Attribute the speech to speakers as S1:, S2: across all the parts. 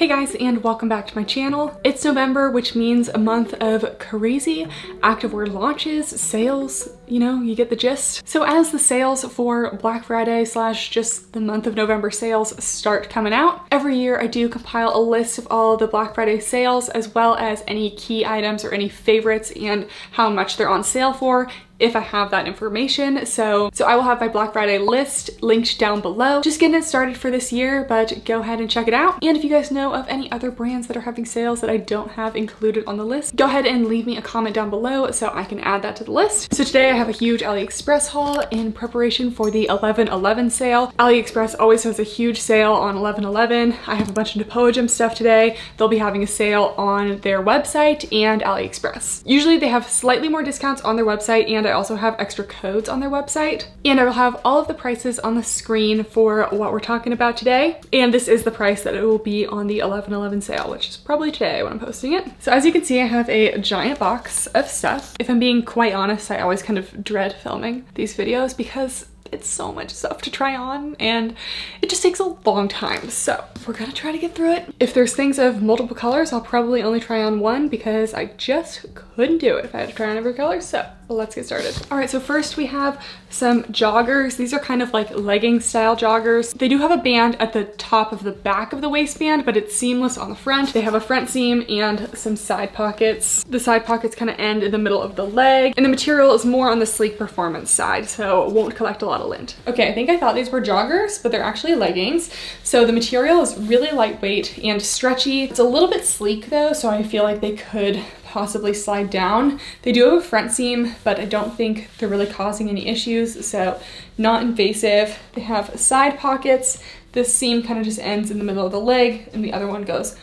S1: Hey guys, and welcome back to my channel. It's November, which means a month of crazy activewear launches, sales, you know, you get the gist. So as the sales for Black Friday slash just the month of November sales start coming out, every year I do compile a list of all the Black Friday sales as well as any key items or any favorites and how much they're on sale for, if I have that information. So I will have my Black Friday list linked down below. Just getting it started for this year, but go ahead and check it out. And if you guys know of any other brands that are having sales that I don't have included on the list, go ahead and leave me a comment down below so I can add that to the list. So today I have a huge AliExpress haul in preparation for the 11/11 sale. AliExpress always has a huge sale on 11/11. I have a bunch of Napoleon stuff today. They'll be having a sale on their website and AliExpress. Usually they have slightly more discounts on their website, and I also have extra codes on their website. And I will have all of the prices on the screen for what we're talking about today. And this is the price that it will be on the 11/11 sale, which is probably today when I'm posting it. So as you can see, I have a giant box of stuff. If I'm being quite honest, I always kind of dread filming these videos because it's so much stuff to try on and it just takes a long time. So we're gonna try to get through it. If there's things of multiple colors, I'll probably only try on one because I just couldn't do it if I had to try on every color. So let's get started. All right, so first we have some joggers. These are kind of like legging style joggers. They do have a band at the top of the back of the waistband, but it's seamless on the front. They have a front seam and some side pockets. The side pockets kind of end in the middle of the leg, and the material is more on the sleek performance side, so it won't collect a lot of lint. Okay, I think I thought these were joggers, but they're actually leggings. So the material is really lightweight and stretchy. It's a little bit sleek though, so I feel like they could possibly slide down. They do have a front seam, but I don't think they're really causing any issues, so not invasive. They have side pockets. This seam kind of just ends in the middle of the leg, and the other one goes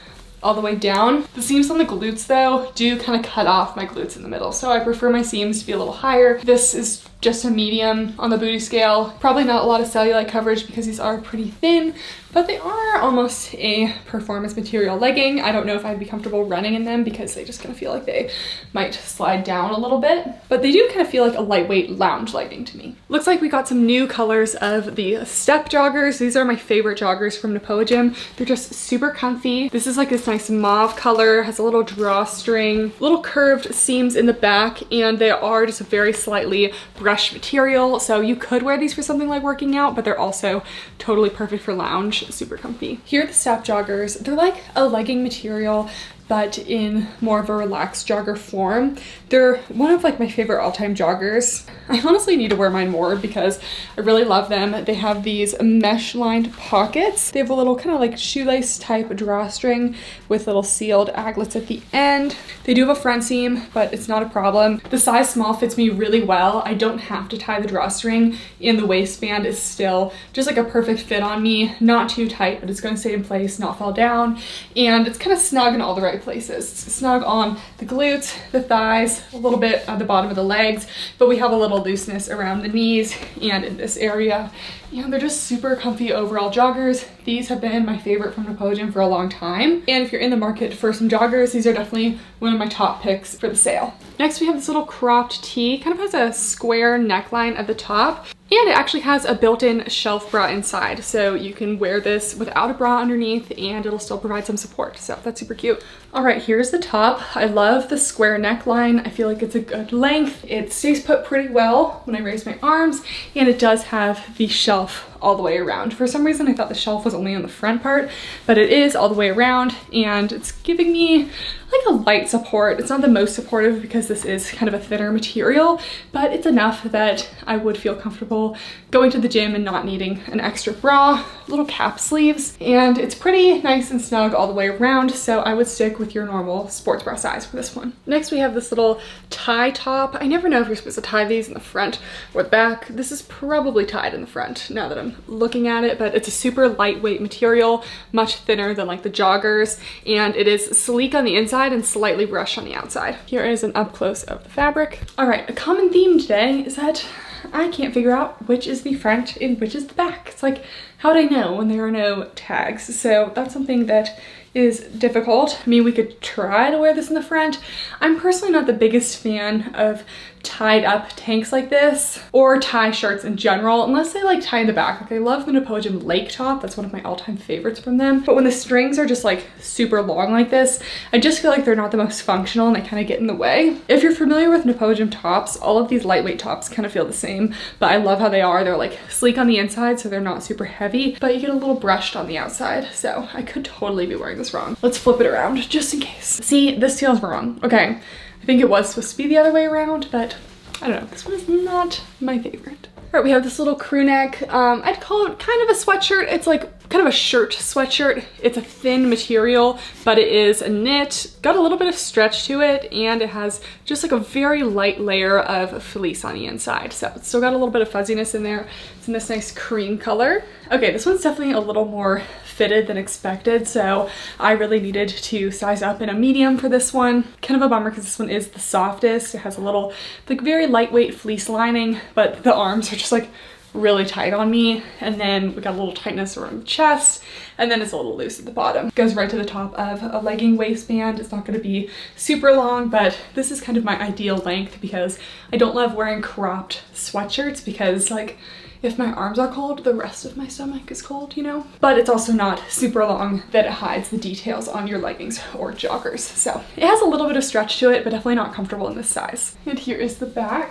S1: all the way down. The seams on the glutes though do kind of cut off my glutes in the middle, so I prefer my seams to be a little higher. This is just a medium on the booty scale. Probably not a lot of cellulite coverage because these are pretty thin, but they are almost a performance material legging. I don't know if I'd be comfortable running in them because they just kind of feel like they might slide down a little bit, but they do kind of feel like a lightweight lounge legging to me. Looks like we got some new colors of the step joggers. These are my favorite joggers from Napoleon. They're just super comfy. This is like this nice mauve color, has a little drawstring, little curved seams in the back, and they are just a very slightly brush material, so you could wear these for something like working out, but they're also totally perfect for lounge, super comfy. Here are the step joggers. They're like a legging material, but in more of a relaxed jogger form. They're one of like my favorite all-time joggers. I honestly need to wear mine more because I really love them. They have these mesh-lined pockets. They have a little kind of like shoelace type drawstring with little sealed aglets at the end. They do have a front seam, but it's not a problem. The size small fits me really well. I don't have to tie the drawstring, and the waistband is still just like a perfect fit on me. Not too tight, but it's gonna stay in place, not fall down, and it's kind of snug in all the right places. It's snug on the glutes, the thighs, a little bit at the bottom of the legs, but we have a little looseness around the knees and in this area. And they're just super comfy overall joggers. These have been my favorite from Napoleon for a long time. And if you're in the market for some joggers, these are definitely one of my top picks for the sale. Next, we have this little cropped tee. Kind of has a square neckline at the top, and it actually has a built-in shelf bra inside. So you can wear this without a bra underneath and it'll still provide some support. So that's super cute. All right, here's the top. I love the square neckline. I feel like it's a good length. It stays put pretty well when I raise my arms, and it does have the shelf all the way around. For some reason, I thought the shelf was only on the front part, but it is all the way around, and it's giving me like a light support. It's not the most supportive because this is kind of a thinner material, but it's enough that I would feel comfortable going to the gym and not needing an extra bra. Little cap sleeves, and it's pretty nice and snug all the way around, so I would stick with your normal sports bra size for this one. Next, we have this little tie top. I never know if you're supposed to tie these in the front or the back. This is probably tied in the front now that I'm looking at it, but it's a super lightweight material, much thinner than like the joggers, and it is sleek on the inside and slightly brushed on the outside. Here is an up close of the fabric. All right, a common theme today is that I can't figure out which is the front and which is the back. It's like, how would I know when there are no tags? So that's something that is difficult. I mean, we could try to wear this in the front. I'm personally not the biggest fan of tied up tanks like this, or tie shirts in general, unless they like tie in the back. Like I love the Napoleon Lake top. That's one of my all-time favorites from them. But when the strings are just like super long like this, I just feel like they're not the most functional and they kind of get in the way. If you're familiar with Napoleon tops, all of these lightweight tops kind of feel the same, but I love how they are. They're like sleek on the inside, so they're not super heavy, but you get a little brushed on the outside. So I could totally be wearing this wrong. Let's flip it around just in case. See, this feels wrong. Okay, I think it was supposed to be the other way around, but I don't know. This one is not my favorite. All right, we have this little crew neck. I'd call it kind of a sweatshirt. It's like kind of a shirt sweatshirt. It's a thin material, but it is a knit. Got a little bit of stretch to it, and it has just like a very light layer of fleece on the inside. So it's still got a little bit of fuzziness in there. It's in this nice cream color. Okay, this one's definitely a little more fitted than expected, so I really needed to size up in a medium for this one. Kind of a bummer because this one is the softest. It has a little like very lightweight fleece lining, but the arms are just like really tight on me, and then we got a little tightness around the chest, and then it's a little loose at the bottom. It goes right to the top of a legging waistband. It's not going to be super long, but this is kind of my ideal length because I don't love wearing cropped sweatshirts because like if my arms are cold, the rest of my stomach is cold, you know? But it's also not super long that it hides the details on your leggings or joggers. So it has a little bit of stretch to it, but definitely not comfortable in this size. And here is the back.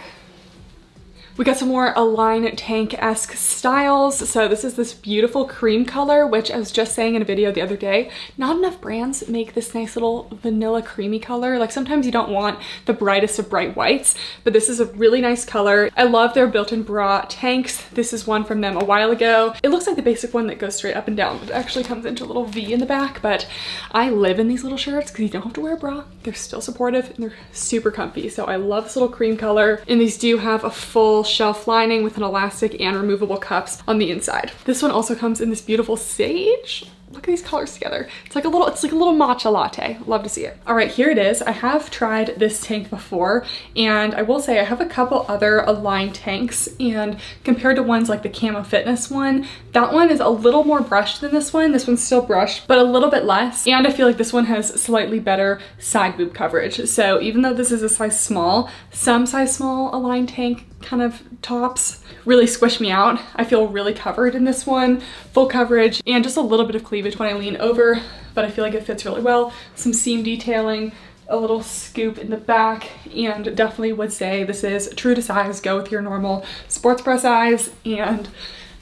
S1: We got some more Align tank-esque styles. So this is this beautiful cream color, which I was just saying in a video the other day, not enough brands make this nice little vanilla creamy color. Like sometimes you don't want the brightest of bright whites, but this is a really nice color. I love their built-in bra tanks. This is one from them a while ago. It looks like the basic one that goes straight up and down, but it actually comes into a little V in the back. But I live in these little shirts because you don't have to wear a bra. They're still supportive and they're super comfy. So I love this little cream color. And these do have a full shelf lining with an elastic and removable cups on the inside. This one also comes in this beautiful sage. Look at these colors together. It's like a little matcha latte. Love to see it. All right, here it is. I have tried this tank before, and I will say I have a couple other Align tanks, and compared to ones like the Camo Fitness one, that one is a little more brushed than this one. This one's still brushed, but a little bit less. And I feel like this one has slightly better side boob coverage. So even though this is a size small, some size small Align tank kind of tops really squish me out. I feel really covered in this one, full coverage, and just a little bit of cleavage when I lean over, but I feel like it fits really well. Some seam detailing, a little scoop in the back, and definitely would say this is true to size. Go with your normal sports bra size, and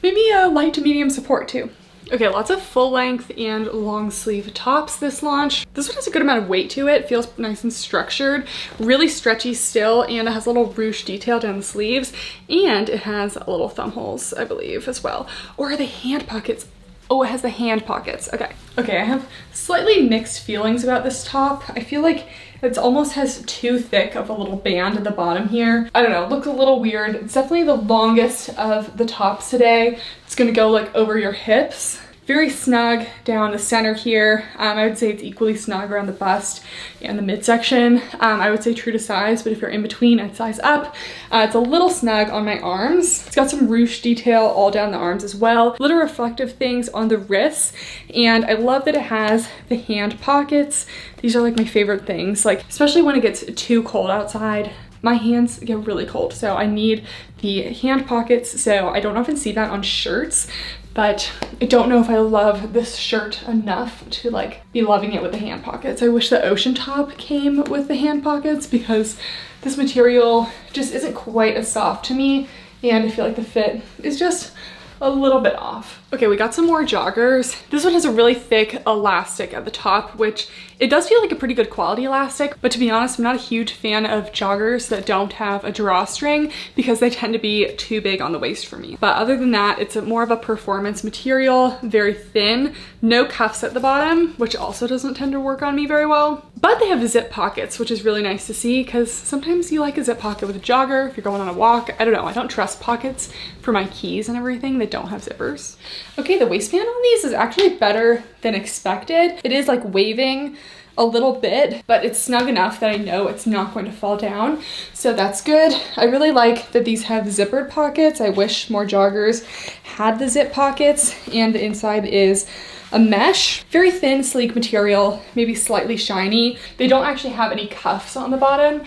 S1: maybe a light to medium support too. Okay, lots of full length and long sleeve tops this launch. This one has a good amount of weight to it. Feels nice and structured, really stretchy still, and it has a little ruche detail down the sleeves, and it has little thumb holes, I believe, as well. Or are they hand pockets? Oh, it has the hand pockets. Okay. Okay, I have slightly mixed feelings about this top. I feel like it almost has too thick of a little band at the bottom here. I don't know, it looks a little weird. It's definitely the longest of the tops today. It's gonna go like over your hips. Very snug down the center here. I would say it's equally snug around the bust and the midsection. I would say true to size, but if you're in between, I'd size up. It's a little snug on my arms. It's got some ruche detail all down the arms as well. Little reflective things on the wrists. And I love that it has the hand pockets. These are like my favorite things, like especially when it gets too cold outside. My hands get really cold, so I need the hand pockets. So I don't often see that on shirts, but I don't know if I love this shirt enough to like be loving it with the hand pockets. I wish the ocean top came with the hand pockets because this material just isn't quite as soft to me, and I feel like the fit is just a little bit off. Okay, we got some more joggers. This one has a really thick elastic at the top, which it does feel like a pretty good quality elastic, but to be honest, I'm not a huge fan of joggers that don't have a drawstring because they tend to be too big on the waist for me. But other than that, it's more of a performance material, very thin, no cuffs at the bottom, which also doesn't tend to work on me very well. But they have zip pockets, which is really nice to see because sometimes you like a zip pocket with a jogger if you're going on a walk. I don't know, I don't trust pockets for my keys and everything that don't have zippers. Okay, the waistband on these is actually better than expected. It is like waving a little bit, but it's snug enough that I know it's not going to fall down. So that's good. I really like that these have zippered pockets. I wish more joggers had the zip pockets, and the inside is a mesh. Very thin, sleek material, maybe slightly shiny. They don't actually have any cuffs on the bottom.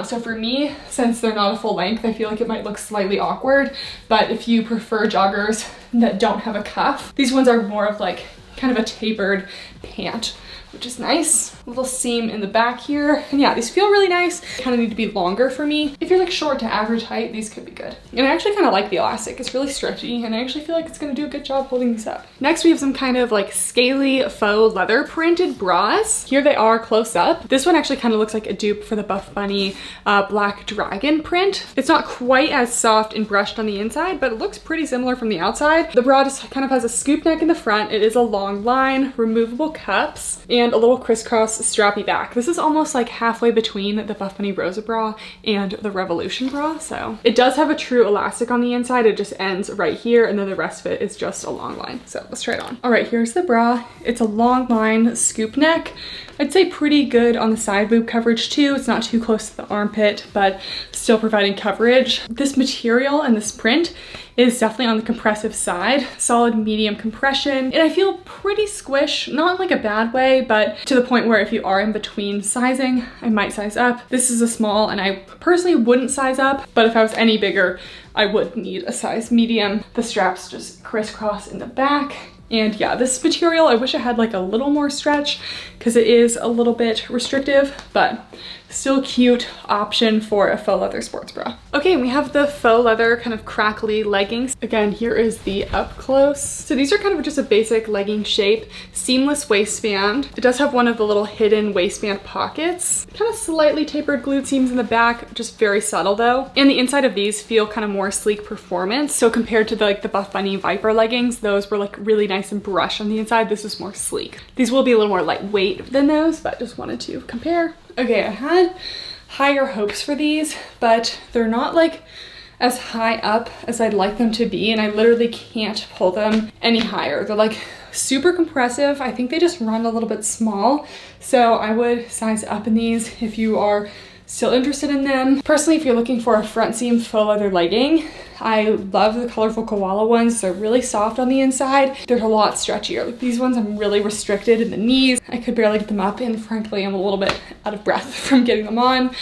S1: So for me, since they're not a full length, I feel like it might look slightly awkward. But if you prefer joggers that don't have a cuff, these ones are more of like kind of a tapered pant, which is nice. A little seam in the back here. And yeah, these feel really nice. Kind of need to be longer for me. If you're like short to average height, these could be good. And I actually kind of like the elastic. It's really stretchy, and I actually feel like it's gonna do a good job holding these up. Next, we have some kind of like scaly faux leather printed bras. Here they are close up. This one actually kind of looks like a dupe for the Buff Bunny Black Dragon print. It's not quite as soft and brushed on the inside, but it looks pretty similar from the outside. The bra just kind of has a scoop neck in the front. It is a long line, removable cups, and a little crisscross strappy back. This is almost like halfway between the Buff Bunny Rosa bra and the Revolution bra. So it does have a true elastic on the inside. It just ends right here, and then the rest of it is just a long line. So let's try it on. All right, here's the bra. It's a long line scoop neck. I'd say pretty good on the side boob coverage too. It's not too close to the armpit, but still providing coverage. This material and this print is definitely on the compressive side. Solid medium compression, and I feel pretty squish, not in like a bad way, but to the point where if you are in between sizing, I might size up. This is a small, and I personally wouldn't size up, but if I was any bigger, I would need a size medium. The straps just crisscross in the back. And yeah, this material, I wish it had like a little more stretch because it is a little bit restrictive, but still cute option for a faux leather sports bra. Okay, and we have the faux leather kind of crackly leggings. Again, here is the up close. So these are kind of just a basic legging shape, seamless waistband. It does have one of the little hidden waistband pockets. Kind of slightly tapered glute seams in the back, just very subtle though. And the inside of these feel kind of more sleek performance. So compared to the Buff Bunny Viper leggings, those were like really nice and brushed on the inside. This is more sleek. These will be a little more lightweight than those, but just wanted to compare. Okay, I had higher hopes for these, but they're not like as high up as I'd like them to be, and I literally can't pull them any higher. They're like super compressive. I think they just run a little bit small, so I would size up in these if you are still interested in them. Personally, if you're looking for a front seam faux leather legging, I love the colorful koala ones. They're really soft on the inside. They're a lot stretchier. Like these ones, I'm really restricted in the knees. I could barely get them up, and frankly, I'm a little bit out of breath from getting them on.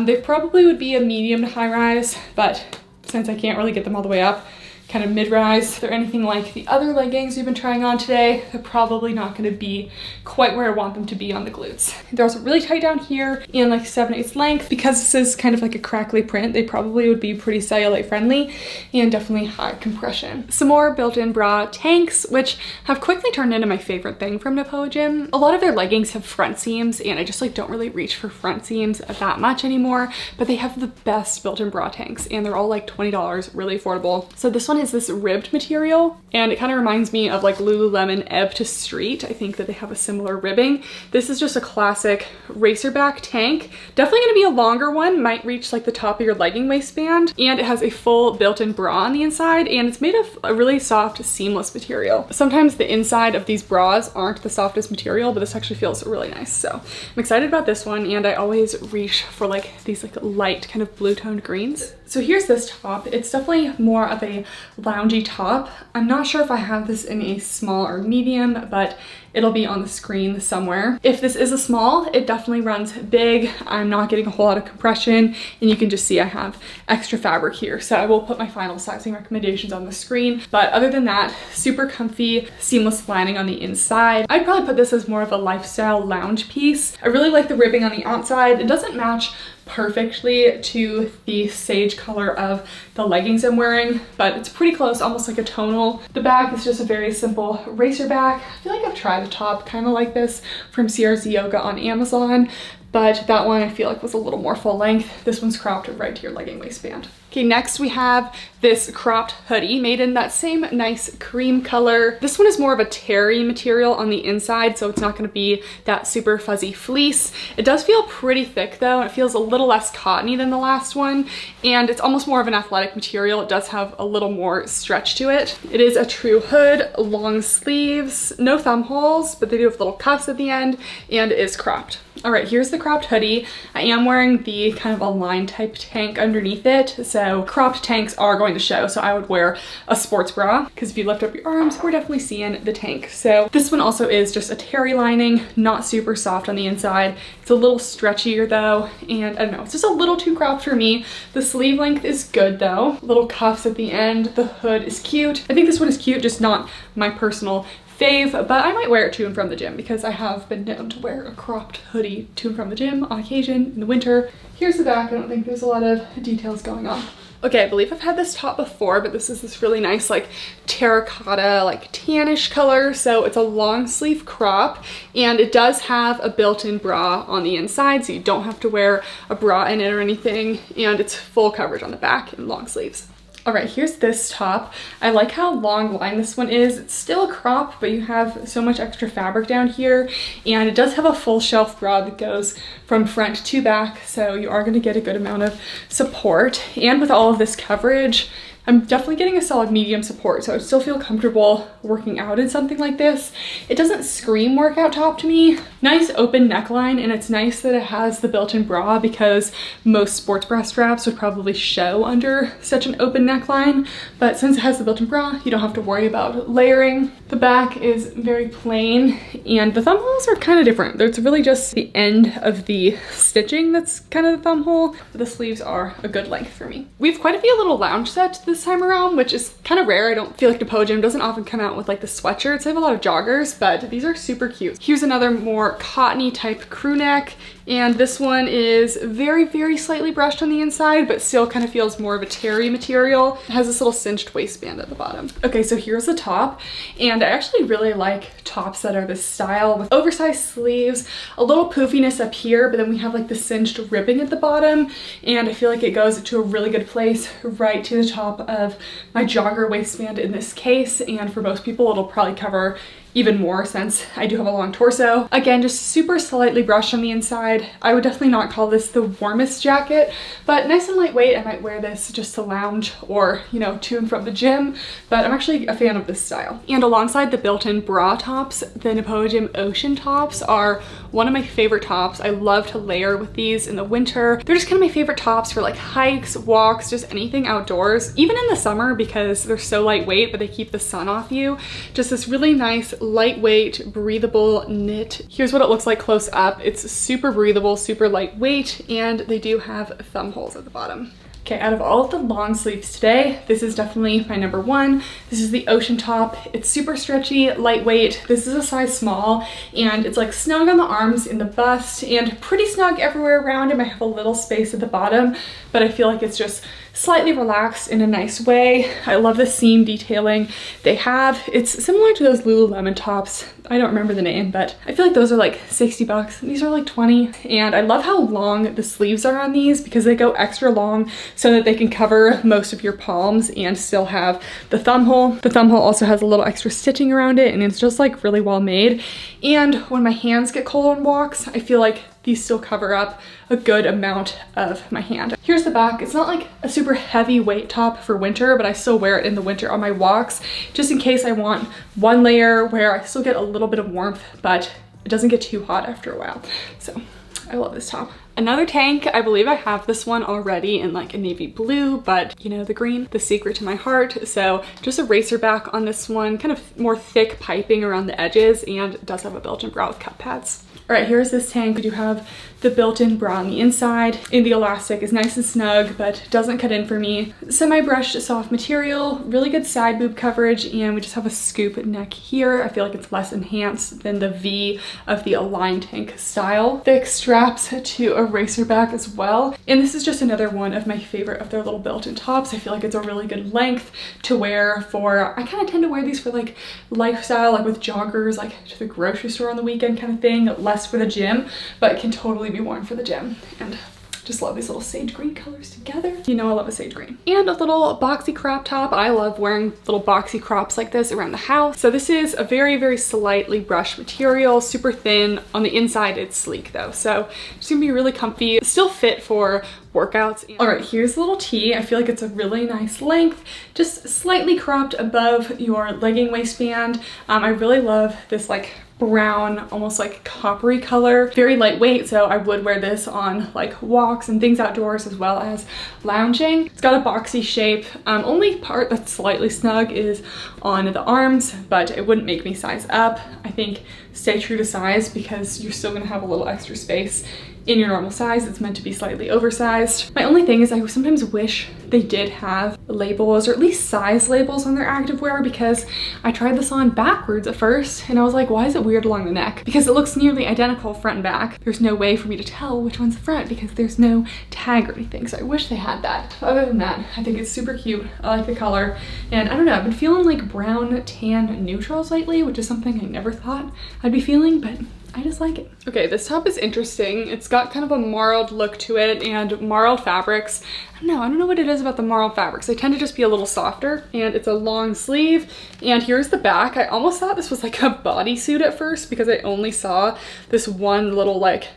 S1: They probably would be a medium to high rise, but since I can't really get them all the way up, kind of mid-rise. If they're anything like the other leggings we've been trying on today, they're probably not going to be quite where I want them to be on the glutes. They're also really tight down here and like 7/8 length. Because this is kind of like a crackly print, they probably would be pretty cellulite friendly and definitely high compression. Some more built-in bra tanks, which have quickly turned into my favorite thing from Napoleon. A lot of their leggings have front seams, and I just like don't really reach for front seams that much anymore, but they have the best built-in bra tanks, and they're all like $20, really affordable. So this one is this ribbed material, and it kind of reminds me of like Lululemon Ebb to Street. I think that they have a similar ribbing. This is just a classic racerback tank. Definitely gonna be a longer one, might reach like the top of your legging waistband, and it has a full built-in bra on the inside, and it's made of a really soft, seamless material. Sometimes the inside of these bras aren't the softest material, but this actually feels really nice. So I'm excited about this one, and I always reach for like these like light kind of blue toned greens. So here's this top. It's definitely more of a loungy top. I'm not sure if I have this in a small or medium, but it'll be on the screen somewhere. If this is a small, it definitely runs big. I'm not getting a whole lot of compression, and you can just see I have extra fabric here. So I will put my final sizing recommendations on the screen. But other than that, super comfy, seamless lining on the inside. I'd probably put this as more of a lifestyle lounge piece. I really like the ribbing on the outside. It doesn't match perfectly to the sage color of the leggings I'm wearing, but it's pretty close, almost like a tonal. The back is just a very simple racer back. I feel like I've tried a top kind of like this from CRZ Yoga on Amazon, but that one I feel like was a little more full length. This one's cropped right to your legging waistband. Okay, next we have this cropped hoodie made in that same nice cream color. This one is more of a terry material on the inside, so it's not gonna be that super fuzzy fleece. It does feel pretty thick though, and it feels a little less cottony than the last one, and it's almost more of an athletic material. It does have a little more stretch to it. It is a true hood, long sleeves, no thumb holes, but they do have little cuffs at the end, and it is cropped. All right, here's the cropped hoodie. I am wearing the kind of a line type tank underneath it, so cropped tanks are going to show, so I would wear a sports bra, because if you lift up your arms, we're definitely seeing the tank. So this one also is just a terry lining, not super soft on the inside. It's a little stretchier though, and I don't know, it's just a little too cropped for me. The sleeve length is good though. Little cuffs at the end, the hood is cute. I think this one is cute, just not my personal fave, but I might wear it to and from the gym because I have been known to wear a cropped hoodie to and from the gym on occasion in the winter. Here's the back. I don't think there's a lot of details going on. Okay, I believe I've had this top before, but this is this really nice like terracotta, like tannish color. So it's a long sleeve crop, and it does have a built-in bra on the inside, so you don't have to wear a bra in it or anything, and it's full coverage on the back and long sleeves. All right, here's this top. I like how long line this one is. It's still a crop, but you have so much extra fabric down here, and it does have a full shelf bra that goes from front to back, so you are gonna get a good amount of support. And with all of this coverage, I'm definitely getting a solid medium support, so I still feel comfortable working out in something like this. It doesn't scream workout top to me. Nice open neckline, and it's nice that it has the built-in bra because most sports bra straps would probably show under such an open neckline, but since it has the built-in bra, you don't have to worry about layering. The back is very plain, and the thumb holes are kind of different. It's really just the end of the stitching that's kind of the thumb hole, but the sleeves are a good length for me. We have quite a few little lounge sets this time around, which is kind of rare. I don't feel like Depot Gym doesn't often come out with like the sweatshirts. I have a lot of joggers, but these are super cute. Here's another more cottony type crew neck, and this one is very, very slightly brushed on the inside, but still kind of feels more of a terry material. It has this little cinched waistband at the bottom. Okay, so here's the top, and I actually really like tops that are this style with oversized sleeves, a little poofiness up here, but then we have like the cinched ribbing at the bottom, and I feel like it goes to a really good place right to the top of my jogger waistband in this case, and for most people it'll probably cover even more since I do have a long torso. Again, just super slightly brushed on the inside. I would definitely not call this the warmest jacket, but nice and lightweight. I might wear this just to lounge or, you know, to and from the gym, but I'm actually a fan of this style. And alongside the built-in bra tops, the Depot Gym Ocean tops are one of my favorite tops. I love to layer with these in the winter. They're just kind of my favorite tops for like hikes, walks, just anything outdoors, even in the summer because they're so lightweight, but they keep the sun off you. Just this really nice, lightweight, breathable knit. Here's what it looks like close up. It's super breathable, super lightweight, and they do have thumb holes at the bottom. Okay, out of all of the long sleeves today, this is definitely my number one. This is the Ocean top. It's super stretchy, lightweight. This is a size small, and it's like snug on the arms, in the bust, and pretty snug everywhere around. It might have a little space at the bottom, but I feel like it's just slightly relaxed in a nice way. I love the seam detailing they have. It's similar to those Lululemon tops. I don't remember the name, but I feel like those are like 60 bucks. These are like 20. And I love how long the sleeves are on these because they go extra long so that they can cover most of your palms and still have the thumb hole. The thumb hole also has a little extra stitching around it, and it's just like really well made. And when my hands get cold on walks, I feel like these still cover up a good amount of my hand. Here's the back. It's not like a super heavy weight top for winter, but I still wear it in the winter on my walks, just in case I want one layer where I still get a little bit of warmth, but it doesn't get too hot after a while. So I love this top. Another tank, I believe I have this one already in like a navy blue, but you know, the green, the secret to my heart. So just a racer back on this one, kind of more thick piping around the edges, and it does have a built-in bra with cup pads. All right, here's this tank. We do have the built-in bra on the inside, and the elastic is nice and snug, but doesn't cut in for me. Semi-brushed soft material, really good side boob coverage, and we just have a scoop neck here. I feel like it's less enhanced than the V of the Align tank style. Thick straps to a racer back as well. And this is just another one of my favorite of their little built-in tops. I feel like it's a really good length to wear for, I kind of tend to wear these for like lifestyle, like with joggers, like to the grocery store on the weekend kind of thing, less for the gym, but it can totally be worn for the gym. And just love these little sage green colors together. You know I love a sage green. And a little boxy crop top. I love wearing little boxy crops like this around the house. So this is a very, very slightly brushed material, super thin. On the inside, it's sleek though. So it's gonna be really comfy. Still fit for workouts. All right, here's a little tee. I feel like it's a really nice length, just slightly cropped above your legging waistband. I really love this like brown, almost like coppery color. Very lightweight, so I would wear this on like walks and things outdoors as well as lounging. It's got a boxy shape. Only part that's slightly snug is on the arms, but it wouldn't make me size up. I think stay true to size because you're still gonna have a little extra space in your normal size. It's meant to be slightly oversized. My only thing is I sometimes wish they did have labels or at least size labels on their activewear, because I tried this on backwards at first and I was like, why is it weird along the neck? Because it looks nearly identical front and back. There's no way for me to tell which one's the front because there's no tag or anything. So I wish they had that. Other than that, I think it's super cute. I like the color. And I don't know, I've been feeling like brown, tan neutrals lately, which is something I never thought I'd be feeling, but I just like it. Okay, this top is interesting. It's got kind of a marled look to it and marled fabrics. I don't know what it is about the marled fabrics. They tend to just be a little softer, and it's a long sleeve. And here's the back. I almost thought this was like a bodysuit at first because I only saw this one little like,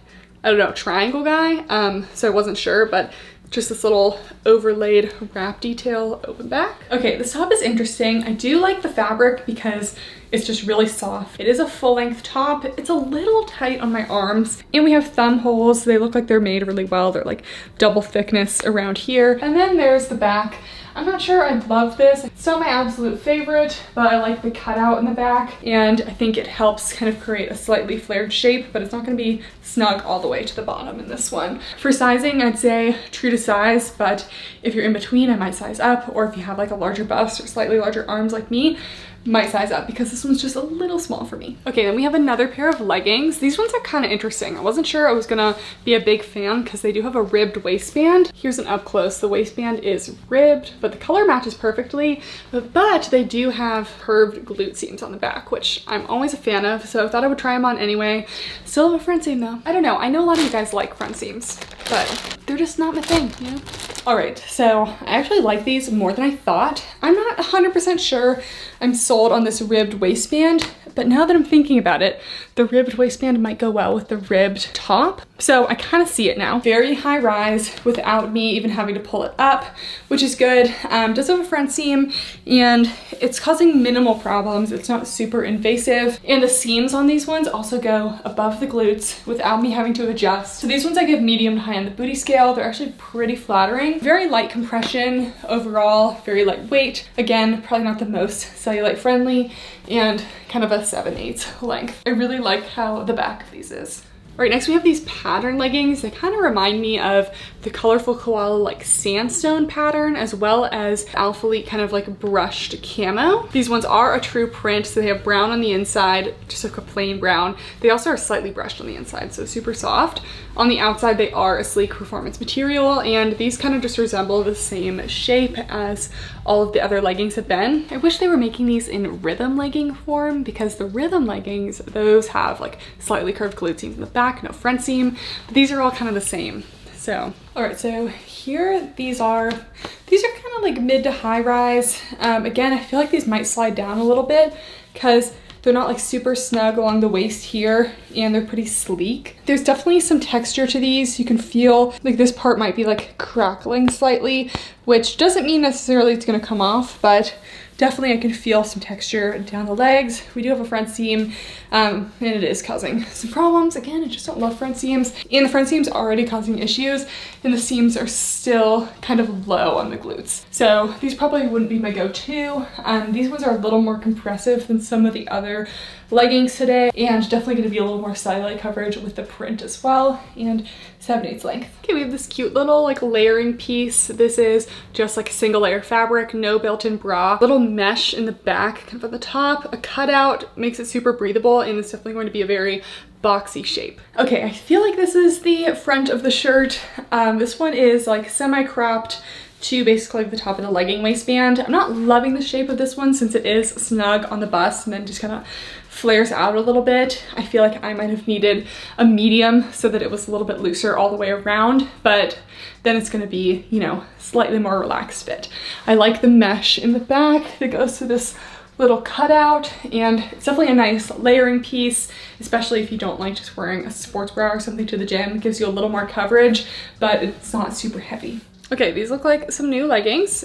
S1: I don't know, triangle guy. So I wasn't sure, but just this little overlaid wrap detail open back. Okay, this top is interesting. I do like the fabric because it's just really soft. It is a full length top. It's a little tight on my arms, and we have thumb holes. They look like they're made really well. They're like double thickness around here. And then there's the back. I'm not sure I love this. It's still my absolute favorite, but I like the cutout in the back, and I think it helps kind of create a slightly flared shape, but it's not gonna be snug all the way to the bottom in this one. For sizing, I'd say true to size, but if you're in between, I might size up, or if you have like a larger bust or slightly larger arms like me, might size up because this one's just a little small for me. Okay, then we have another pair of leggings. These ones are kind of interesting. I wasn't sure I was gonna be a big fan because they do have a ribbed waistband. Here's an up close. The waistband is ribbed, but the color matches perfectly, but they do have curved glute seams on the back, which I'm always a fan of, so I thought I would try them on anyway. Still have a front seam though. I don't know, I know a lot of you guys like front seams, but they're just not my thing, you know? All right, so I actually like these more than I thought. I'm not 100% sure I'm sold on this ribbed waistband, but now that I'm thinking about it, the ribbed waistband might go well with the ribbed top. So I kind of see it now. Very high rise without me even having to pull it up, which is good. Does have a front seam, and it's causing minimal problems. It's not super invasive. And the seams on these ones also go above the glutes without me having to adjust. So these ones I give medium to high on the booty scale. They're actually pretty flattering. Very light compression overall, very lightweight. Again, probably not the most cellulite friendly, and kind of a 7/8 length. I really like how the back of these is. All right, next we have these pattern leggings. They kind of remind me of the Colorful Koala like sandstone pattern, as well as Alphalete kind of like brushed camo. These ones are a true print, so they have brown on the inside, just like a plain brown. They also are slightly brushed on the inside, so super soft. On the outside, they are a sleek performance material, and these kind of just resemble the same shape as all of the other leggings have been. I wish they were making these in rhythm legging form, because the rhythm leggings, those have like slightly curved glute seams in the back, no front seam, but these are all kind of the same. So, all right, so here these are kind of like mid to high rise. Again, I feel like these might slide down a little bit because they're not like super snug along the waist here, and they're pretty sleek. There's definitely some texture to these. You can feel like this part might be like crackling slightly, which doesn't mean necessarily it's gonna come off, but definitely I can feel some texture down the legs. We do have a front seam, and it is causing some problems. Again, I just don't love front seams, and the front seam's already causing issues, and the seams are still kind of low on the glutes. So these probably wouldn't be my go-to. These ones are a little more compressive than some of the other leggings today, and definitely gonna be a little more cellulite coverage with the print as well, and 7/8 length. Okay, we have this cute little like layering piece. This is just like a single layer fabric, no built-in bra, little mesh in the back, kind of at the top, a cutout, makes it super breathable, and it's definitely going to be a very boxy shape. Okay, I feel like this is the front of the shirt. This one is like semi-cropped to basically the top of the legging waistband. I'm not loving the shape of this one since it is snug on the bust and then just kind of flares out a little bit. I feel like I might have needed a medium so that it was a little bit looser all the way around, but then it's gonna be, you know, slightly more relaxed fit. I like the mesh in the back that goes to this little cutout, and it's definitely a nice layering piece, especially if you don't like just wearing a sports bra or something to the gym. It gives you a little more coverage, but it's not super heavy. Okay, these look like some new leggings.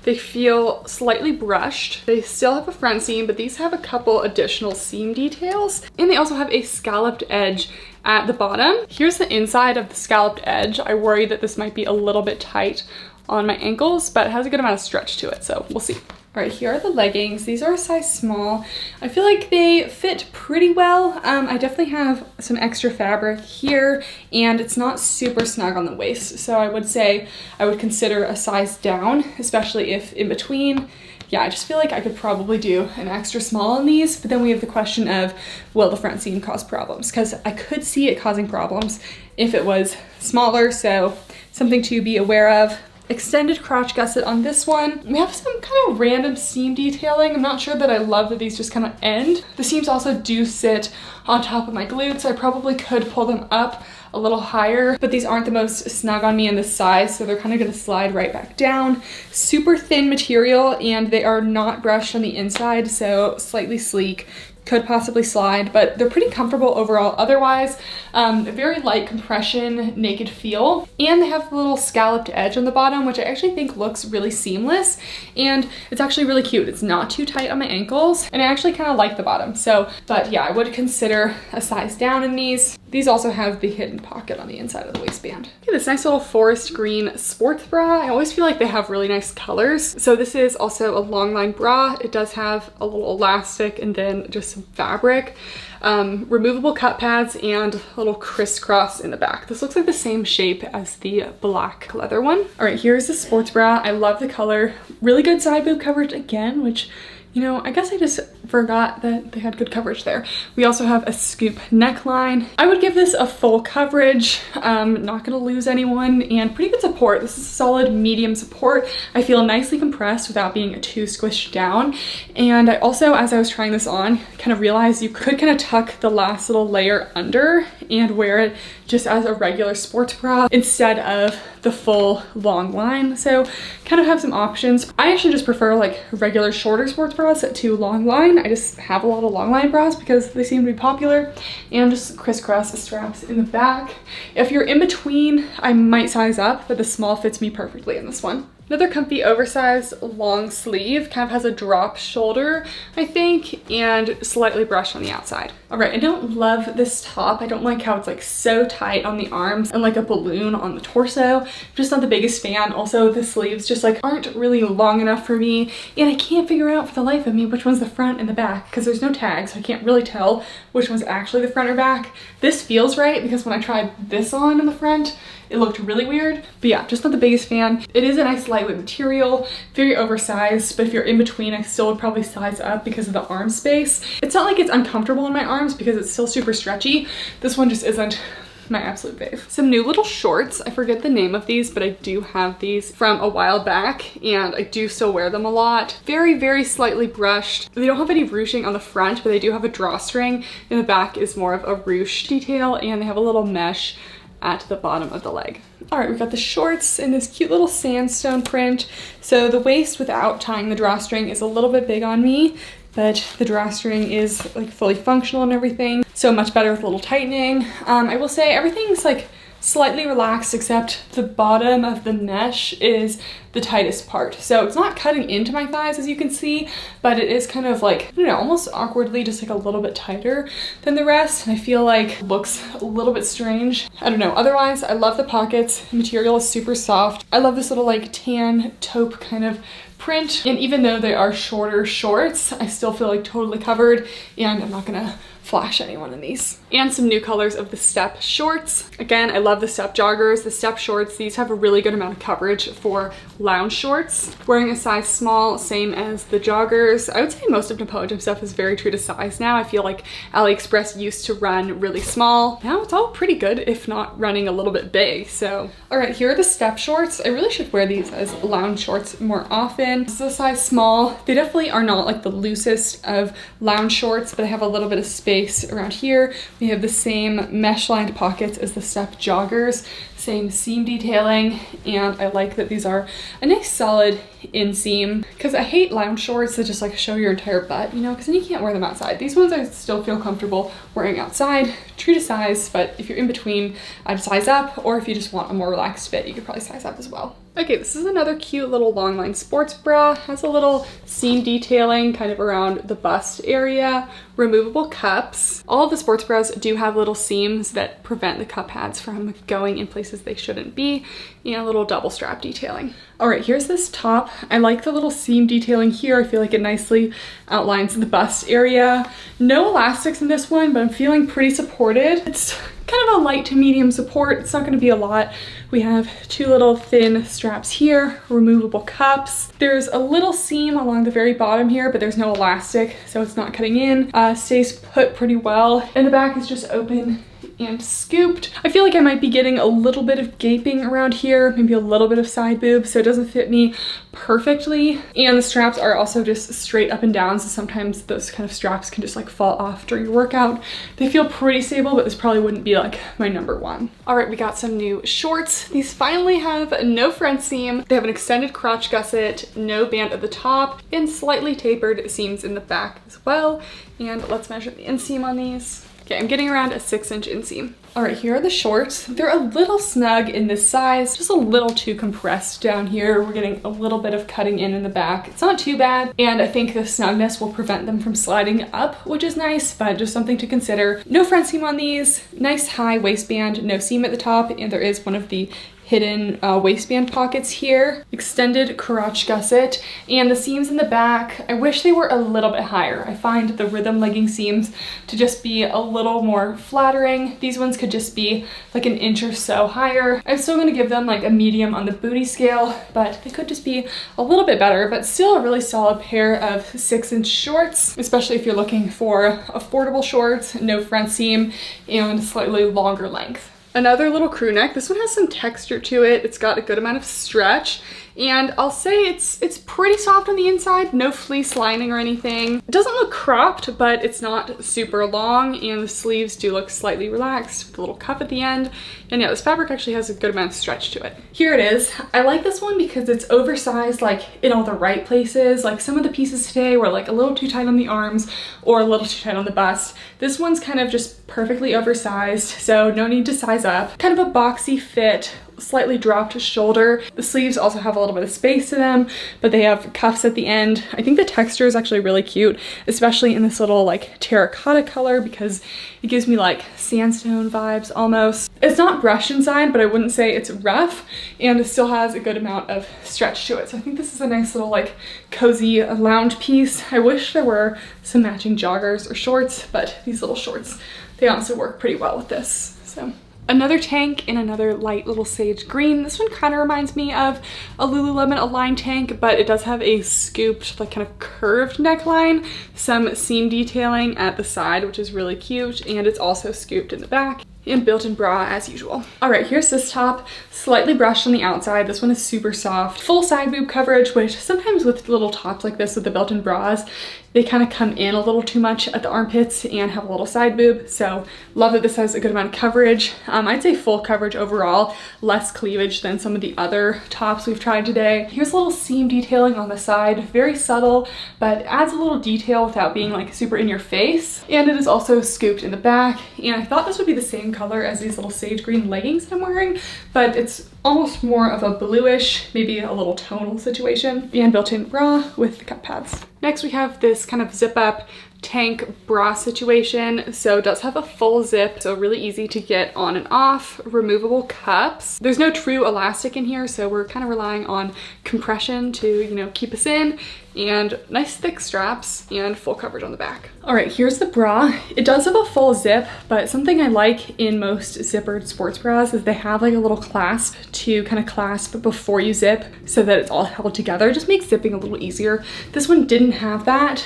S1: They feel slightly brushed. They still have a front seam, but these have a couple additional seam details. And they also have a scalloped edge at the bottom. Here's the inside of the scalloped edge. I worry that this might be a little bit tight on my ankles, but it has a good amount of stretch to it, so we'll see. All right, here are the leggings. These are a size small. I feel like they fit pretty well. I definitely have some extra fabric here, and it's not super snug on the waist. So I would say I would consider a size down, especially if in between. Yeah, I just feel like I could probably do an extra small on these, but then we have the question of, will the front seam cause problems? Because I could see it causing problems if it was smaller, so something to be aware of. Extended crotch gusset on this one. We have some kind of random seam detailing. I'm not sure that I love that these just kind of end. The seams also do sit on top of my glutes. I probably could pull them up a little higher, but these aren't the most snug on me in this size, so they're kind of gonna slide right back down. Super thin material, and they are not brushed on the inside, so slightly sleek. Could possibly slide, but they're pretty comfortable overall otherwise. Very light compression, naked feel, and they have a little scalloped edge on the bottom, which I actually think looks really seamless, and it's actually really cute. It's not too tight on my ankles, and I actually kind of like the bottom. So, but yeah, I would consider a size down in these. These also have the hidden pocket on the inside of the waistband. Okay, this nice little forest green sports bra. I always feel like they have really nice colors. So this is also a long line bra. It does have a little elastic and then just some fabric. Removable cut pads and a little crisscross in the back. This looks like the same shape as the black leather one. All right, here's the sports bra. I love the color. Really good side boob coverage again, which, you know, I guess I just forgot that they had good coverage there. We also have a scoop neckline. I would give this a full coverage. Not gonna lose anyone, and pretty good support. This is a solid medium support. I feel nicely compressed without being too squished down. And I also, as I was trying this on, kind of realized you could kind of tuck the last little layer under and wear it just as a regular sports bra instead of the full long line. So kind of have some options. I actually just prefer like regular shorter sports bras to long line. I just have a lot of long line bras because they seem to be popular, and just crisscross the straps in the back. If you're in between, I might size up, but the small fits me perfectly in this one. Another comfy oversized long sleeve, kind of has a drop shoulder, I think, and slightly brushed on the outside. All right, I don't love this top. I don't like how it's like so tight on the arms and like a balloon on the torso. I'm just not the biggest fan. Also, the sleeves just like aren't really long enough for me, and I can't figure out for the life of me which one's the front and the back because there's no tag, so I can't really tell which one's actually the front or back. This feels right because when I tried this on in the front, it looked really weird, but yeah, just not the biggest fan. It is a nice lightweight material, very oversized, but if you're in between, I still would probably size up because of the arm space. It's not like it's uncomfortable in my arms because it's still super stretchy. This one just isn't my absolute fave. Some new little shorts. I forget the name of these, but I do have these from a while back and I do still wear them a lot. Very, very slightly brushed. They don't have any ruching on the front, but they do have a drawstring. In the back is more of a ruche detail, and they have a little mesh at the bottom of the leg. All right, we've got the shorts in this cute little sandstone print. So the waist without tying the drawstring is a little bit big on me, but the drawstring is like fully functional and everything. So much better with a little tightening. I will say everything's like slightly relaxed except the bottom of the mesh is the tightest part. So it's not cutting into my thighs as you can see, but it is kind of like, I don't know, almost awkwardly just like a little bit tighter than the rest. And I feel like looks a little bit strange. I don't know. Otherwise, I love the pockets. The material is super soft. I love this little like tan taupe kind of print. And even though they are shorter shorts, I still feel like totally covered, and I'm not gonna flash anyone in these. And some new colors of the Step shorts. Again, I love the Step joggers, the Step shorts. These have a really good amount of coverage for lounge shorts. Wearing a size small, same as the joggers. I would say most of Napoleon stuff is very true to size now. I feel like AliExpress used to run really small. Now it's all pretty good, if not running a little bit big. So, all right, here are the Step shorts. I really should wear these as lounge shorts more often. This is a size small. They definitely are not like the loosest of lounge shorts, but I have a little bit of space around here. We have the same mesh lined pockets as the Step joggers, same seam detailing, and I like that these are a nice solid inseam, because I hate lounge shorts that just like show your entire butt, you know, because then you can't wear them outside. These ones I still feel comfortable wearing outside, true to size, but if you're in between, I'd size up, or if you just want a more relaxed fit, you could probably size up as well. Okay, this is another cute little long line sports bra. Has a little seam detailing kind of around the bust area, removable cups. All of the sports bras do have little seams that prevent the cup pads from going in places they shouldn't be, and a little double strap detailing. All right, here's this top. I like the little seam detailing here. I feel like it nicely outlines the bust area. No elastics in this one, but I'm feeling pretty supported. It's kind of a light to medium support. It's not going to be a lot. We have two little thin straps here, removable cups. There's a little seam along the very bottom here, but there's no elastic, so it's not cutting in. Stays put pretty well. And the back is just open and scooped. I feel like I might be getting a little bit of gaping around here, maybe a little bit of side boob, so it doesn't fit me perfectly. And the straps are also just straight up and down, so sometimes those kind of straps can just like fall off during your workout. They feel pretty stable, but this probably wouldn't be like my number one. All right, we got some new shorts. These finally have no front seam. They have an extended crotch gusset, no band at the top, and slightly tapered seams in the back as well. And let's measure the inseam on these. Okay, I'm getting around a 6-inch inseam. All right, here are the shorts. They're a little snug in this size, just a little too compressed down here. We're getting a little bit of cutting in the back. It's not too bad, and I think the snugness will prevent them from sliding up, which is nice, but just something to consider. No front seam on these, nice high waistband, no seam at the top, and there is one of the hidden waistband pockets here, extended crotch gusset, and the seams in the back, I wish they were a little bit higher. I find the rhythm legging seams to just be a little more flattering. These ones could just be like an inch or so higher. I'm still gonna give them like a medium on the booty scale, but they could just be a little bit better, but still a really solid pair of 6-inch shorts, especially if you're looking for affordable shorts, no front seam, and slightly longer length. Another little crew neck. This one has some texture to it. It's got a good amount of stretch, and I'll say it's pretty soft on the inside, no fleece lining or anything. It doesn't look cropped, but it's not super long, and the sleeves do look slightly relaxed with a little cuff at the end. And yeah, this fabric actually has a good amount of stretch to it. Here it is. I like this one because it's oversized like in all the right places. Like some of the pieces today were like a little too tight on the arms or a little too tight on the bust. This one's kind of just perfectly oversized, so no need to size up. Kind of a boxy fit, slightly dropped shoulder. The sleeves also have a little bit of space to them, but they have cuffs at the end. I think the texture is actually really cute, especially in this little like terracotta color, because it gives me like sandstone vibes almost. It's not brushed inside, but I wouldn't say it's rough, and it still has a good amount of stretch to it. So I think this is a nice little like cozy lounge piece. I wish there were some matching joggers or shorts, but these little shorts, they honestly work pretty well with this. So another tank in another light little sage green. This one kind of reminds me of a Lululemon Align tank, but it does have a scooped, like kind of curved neckline, some seam detailing at the side, which is really cute, and it's also scooped in the back, and built-in bra as usual. All right, here's this top, slightly brushed on the outside. This one is super soft. Full side boob coverage, which sometimes with little tops like this with the built-in bras, they kind of come in a little too much at the armpits and have a little side boob. So love that this has a good amount of coverage. I'd say full coverage overall, less cleavage than some of the other tops we've tried today. Here's a little seam detailing on the side, very subtle, but adds a little detail without being like super in your face. And it is also scooped in the back. And I thought this would be the same color as these little sage green leggings I'm wearing, but it's almost more of a bluish, maybe a little tonal situation, and built-in bra with the cup pads. Next we have this kind of zip up tank bra situation. So it does have a full zip, so really easy to get on and off, removable cups. There's no true elastic in here, so we're kind of relying on compression to, you know, keep us in, and nice thick straps and full coverage on the back. All right, here's the bra. It does have a full zip, but something I like in most zippered sports bras is they have like a little clasp to kind of clasp before you zip so that it's all held together. It just makes zipping a little easier. This one didn't have that.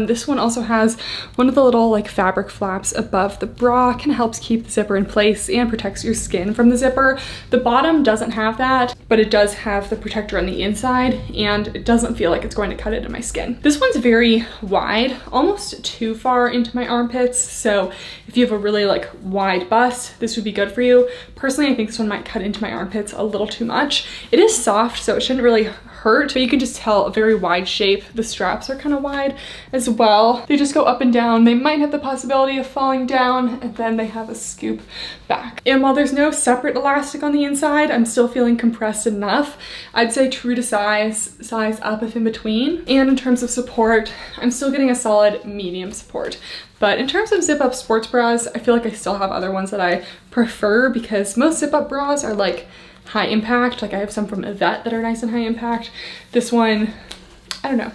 S1: This one also has one of the little like fabric flaps above the bra, kind of helps keep the zipper in place and protects your skin from the zipper. The bottom doesn't have that, but it does have the protector on the inside, and it doesn't feel like it's going to cut into my skin. This one's very wide, almost too far into my armpits, so if you have a really like wide bust, this would be good for you. Personally, I think this one might cut into my armpits a little too much. It is soft, so it shouldn't really hurt, but you can just tell a very wide shape. The straps are kind of wide as well. They just go up and down. They might have the possibility of falling down, and then they have a scoop back. And while there's no separate elastic on the inside, I'm still feeling compressed enough. I'd say true to size up if in between. And in terms of support, I'm still getting a solid medium support. But in terms of zip up sports bras, I feel like I still have other ones that I prefer, because most zip up bras are like high impact. Like I have some from Yvette that are nice and high impact. This one, I don't know.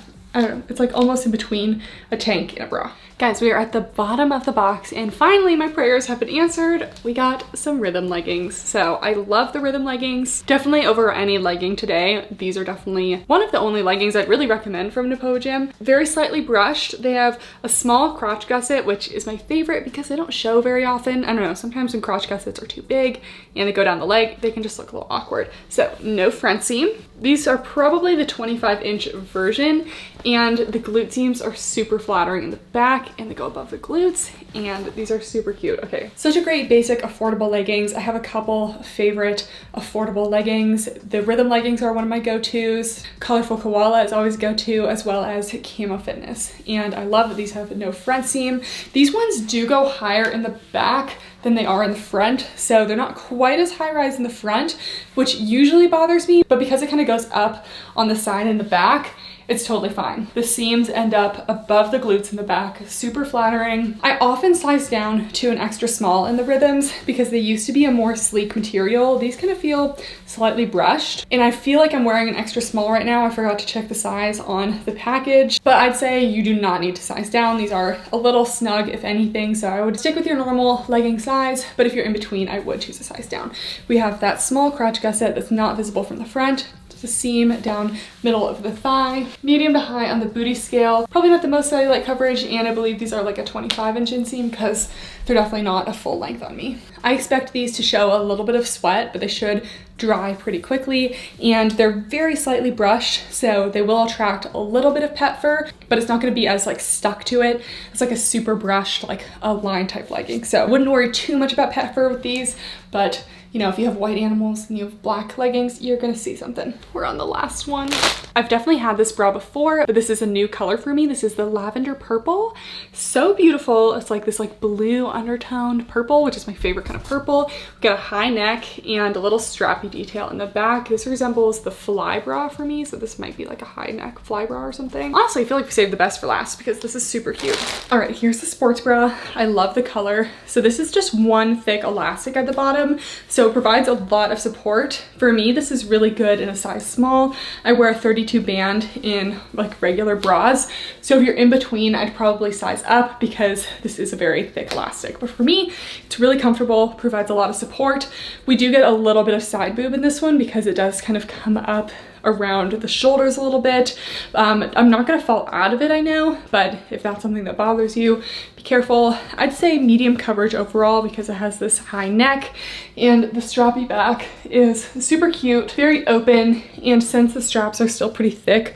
S1: It's like almost in between a tank and a bra. Guys, we are at the bottom of the box, and finally my prayers have been answered. We got some rhythm leggings. So I love the rhythm leggings. Definitely over any legging today. These are definitely one of the only leggings I'd really recommend from Napo Gym. Very slightly brushed. They have a small crotch gusset, which is my favorite because they don't show very often. I don't know, sometimes when crotch gussets are too big and they go down the leg, they can just look a little awkward. So no front seam. These are probably the 25-inch version, and the glute seams are super flattering in the back, and they go above the glutes, and these are super cute. Okay, such a great basic affordable leggings. I have a couple favorite affordable leggings. The rhythm leggings are one of my go-tos. Colorful Koala is always go-to, as well as Camo Fitness. And I love that these have no front seam. These ones do go higher in the back than they are in the front, so they're not quite as high rise in the front, which usually bothers me, but because it kind of goes up on the side and the back, it's totally fine. The seams end up above the glutes in the back, super flattering. I often size down to an extra small in the rhythms because they used to be a more sleek material. These kind of feel slightly brushed, and I feel like I'm wearing an extra small right now. I forgot to check the size on the package, but I'd say you do not need to size down. These are a little snug if anything, so I would stick with your normal legging size, but if you're in between, I would choose a size down. We have that small crotch gusset that's not visible from the front. The seam down middle of the thigh, medium to high on the booty scale. Probably not the most cellulite coverage, and I believe these are like a 25-inch inseam because they're definitely not a full length on me. I expect these to show a little bit of sweat, but they should dry pretty quickly, and they're very slightly brushed, so they will attract a little bit of pet fur, but it's not going to be as like stuck to it. It's like a super brushed, like a line type legging. So I wouldn't worry too much about pet fur with these, but you know, if you have white animals and you have black leggings, you're gonna see something. We're on the last one. I've definitely had this bra before, but this is a new color for me. This is the lavender purple. So beautiful. It's like this like blue undertoned purple, which is my favorite kind of purple. We got a high neck and a little strappy detail in the back. This resembles the fly bra for me, so this might be like a high neck fly bra or something. Honestly, I feel like we saved the best for last because this is super cute. All right, here's the sports bra. I love the color. So this is just one thick elastic at the bottom, so it provides a lot of support. For me, this is really good in a size small. I wear a 32 band in like regular bras, so if you're in between, I'd probably size up because this is a very thick elastic. But for me, it's really comfortable, provides a lot of support. We do get a little bit of side boob in this one because it does kind of come up around the shoulders a little bit. I'm not gonna fall out of it, I know, but if that's something that bothers you, be careful. I'd say medium coverage overall because it has this high neck, and the strappy back is super cute, very open, and since the straps are still pretty thick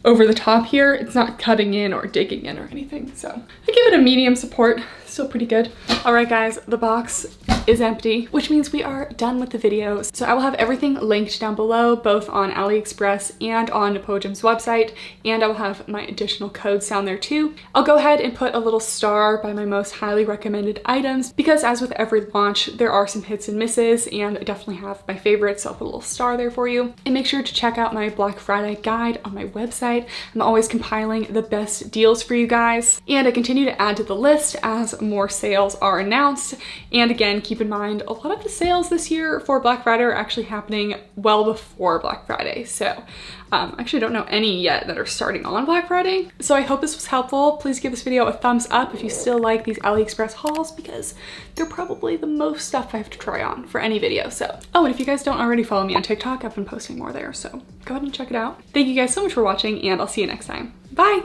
S1: over the top here, it's not cutting in or digging in or anything. So I give it a medium support, Still pretty good. All right, guys, the box is empty, which means we are done with the videos. So I will have everything linked down below, both on AliExpress and on Pojam's website, and I will have my additional codes down there too. I'll go ahead and put a little star by my most highly recommended items, because as with every launch, there are some hits and misses, and I definitely have my favorites, so I'll put a little star there for you. And make sure to check out my Black Friday guide on my website. I'm always compiling the best deals for you guys, and I continue to add to the list as more sales are announced. And again, keep in mind, a lot of the sales this year for Black Friday are actually happening well before Black Friday. So I actually don't know any yet that are starting on Black Friday. So I hope this was helpful. Please give this video a thumbs up if you still like these AliExpress hauls, because they're probably the most stuff I have to try on for any video. So, oh, and if you guys don't already follow me on TikTok, I've been posting more there. So go ahead and check it out. Thank you guys so much for watching, and I'll see you next time. Bye.